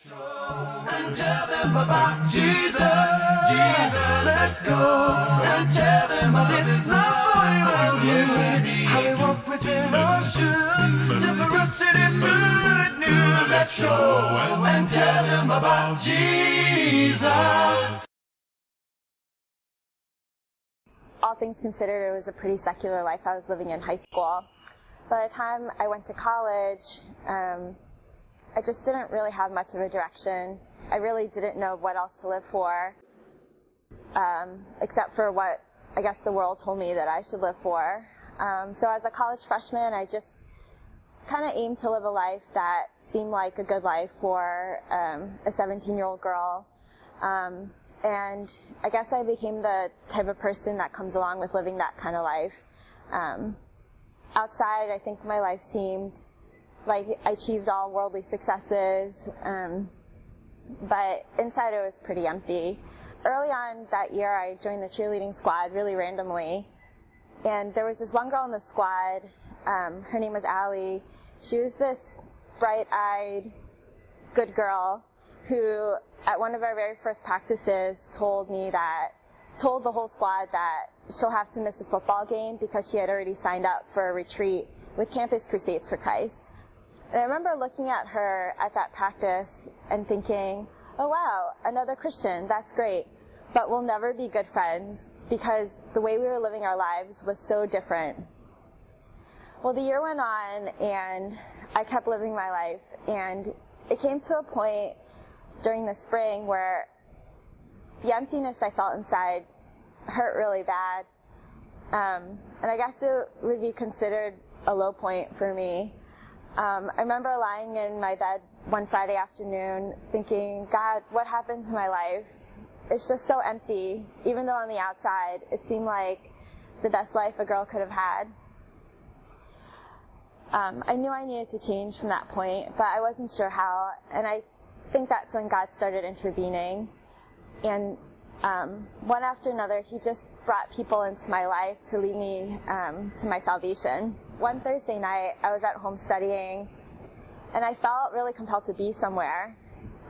And tell them about Jesus, Jesus. Let's go and tell them of His love for you and me. How He walked within our shoes. To for us it is good news. Let's go and tell them about Jesus. All things considered, it was a pretty secular life I was living in high school. By the time I went to college, I just didn't really have much of a direction. I really didn't know what else to live for, except for what I guess the world told me that I should live for. So as a college freshman, I just kind of aimed to live a life that seemed like a good life for a 17-year-old girl. And I guess I became the type of person that comes along with living that kind of life. Outside, I think my life seemed like I achieved all worldly successes, but inside it was pretty empty. Early on that year, I joined the cheerleading squad really randomly, and there was this one girl in the squad, her name was Allie. She was this bright-eyed, good girl who, at one of our very first practices, told the whole squad that she'll have to miss a football game because she had already signed up for a retreat with Campus Crusades for Christ. And I remember looking at her at that practice and thinking, oh wow, another Christian, that's great, but we'll never be good friends because the way we were living our lives was so different. Well, the year went on and I kept living my life, and it came to a point during the spring where the emptiness I felt inside hurt really bad. And I guess it would be considered a low point for me. I remember lying in my bed one Friday afternoon thinking, God, what happened to my life? It's just so empty, even though on the outside it seemed like the best life a girl could have had. I knew I needed to change from that point, but I wasn't sure how, and I think that's when God started intervening. And one after another, He just brought people into my life to lead me to my salvation. One Thursday night, I was at home studying, and I felt really compelled to be somewhere.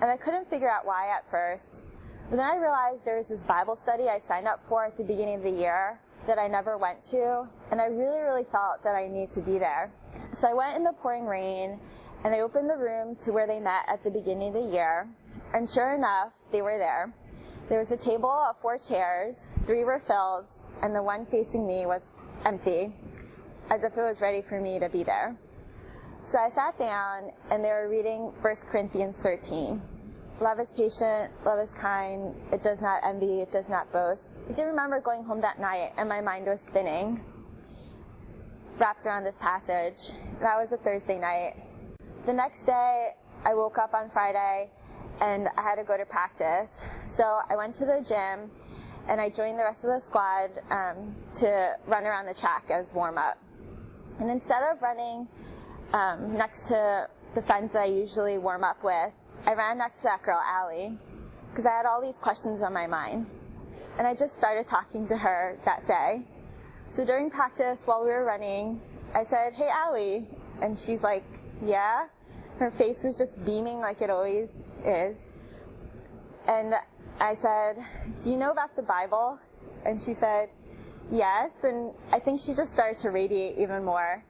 And I couldn't figure out why at first. But then I realized there was this Bible study I signed up for at the beginning of the year that I never went to, and I really, really felt that I needed to be there. So I went in the pouring rain, and I opened the room to where they met at the beginning of the year, and sure enough, they were there. There was a table of 4 chairs, 3 were filled, and the one facing me was empty, as if it was ready for me to be there. So I sat down, and they were reading 1 Corinthians 13. Love is patient, love is kind, it does not envy, it does not boast. I do remember going home that night, and my mind was spinning, wrapped around this passage. That was a Thursday night. The next day, I woke up on Friday, and I had to go to practice. So I went to the gym, and I joined the rest of the squad to run around the track as warm-up. And instead of running next to the friends that I usually warm up with, I ran next to that girl, Allie, because I had all these questions on my mind. And I just started talking to her that day. So during practice, while we were running, I said, hey, Allie. And she's like, yeah. Her face was just beaming like it always is. And I said, do you know about the Bible? And she said, yes. And I think she just started to radiate even more.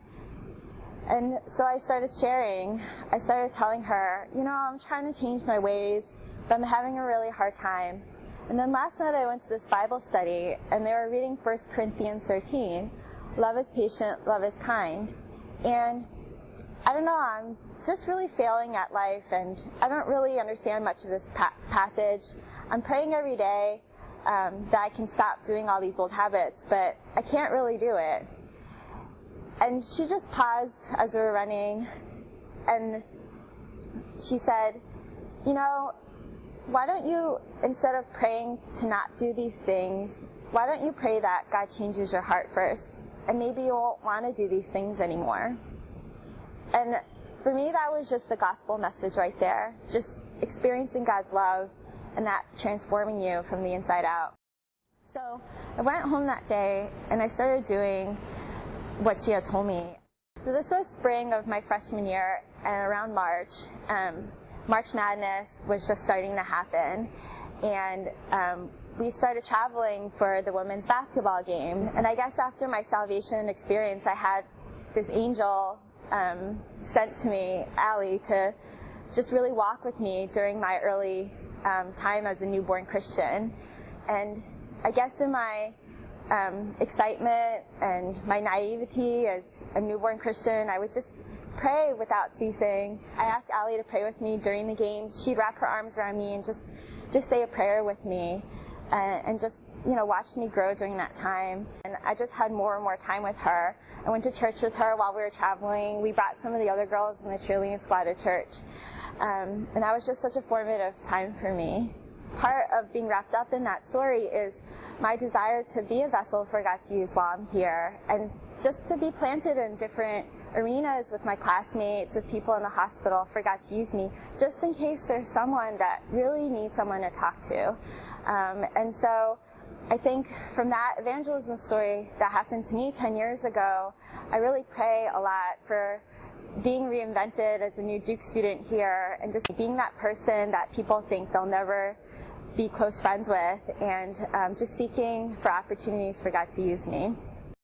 And so I started sharing. I started telling her, you know, I'm trying to change my ways, but I'm having a really hard time. And then last night I went to this Bible study, and they were reading 1 Corinthians 13. Love is patient, love is kind. And I don't know, I'm just really failing at life, and I don't really understand much of this passage. I'm praying every day that I can stop doing all these old habits, but I can't really do it. And she just paused as we were running, and she said, you know, why don't you, instead of praying to not do these things, why don't you pray that God changes your heart first, and maybe you won't want to do these things anymore. And for me, that was just the gospel message right there, just experiencing God's love and that transforming you from the inside out. So I went home that day, and I started doing what she had told me. So this was spring of my freshman year, and around March, March Madness was just starting to happen, and we started traveling for the women's basketball games. And I guess after my salvation experience, I had this angel sent to me, Allie, to just really walk with me during my early time as a newborn Christian. And I guess in my excitement and my naivety as a newborn Christian, I would just pray without ceasing. I asked Allie to pray with me during the games. She'd wrap her arms around me and just say a prayer with me, and just, you know, watch me grow during that time. And I just had more and more time with her. I went to church with her while we were traveling. We brought some of the other girls in the cheerleading squad to church. And that was just such a formative time for me. Part of being wrapped up in that story is my desire to be a vessel for God to use while I'm here, and just to be planted in different arenas with my classmates, with people in the hospital, for God to use me, just in case there's someone that really needs someone to talk to. And so I think from that evangelism story that happened to me 10 years ago, I really pray a lot for being reinvented as a new Duke student here, and just being that person that people think they'll never be close friends with, and just seeking for opportunities for God to use me.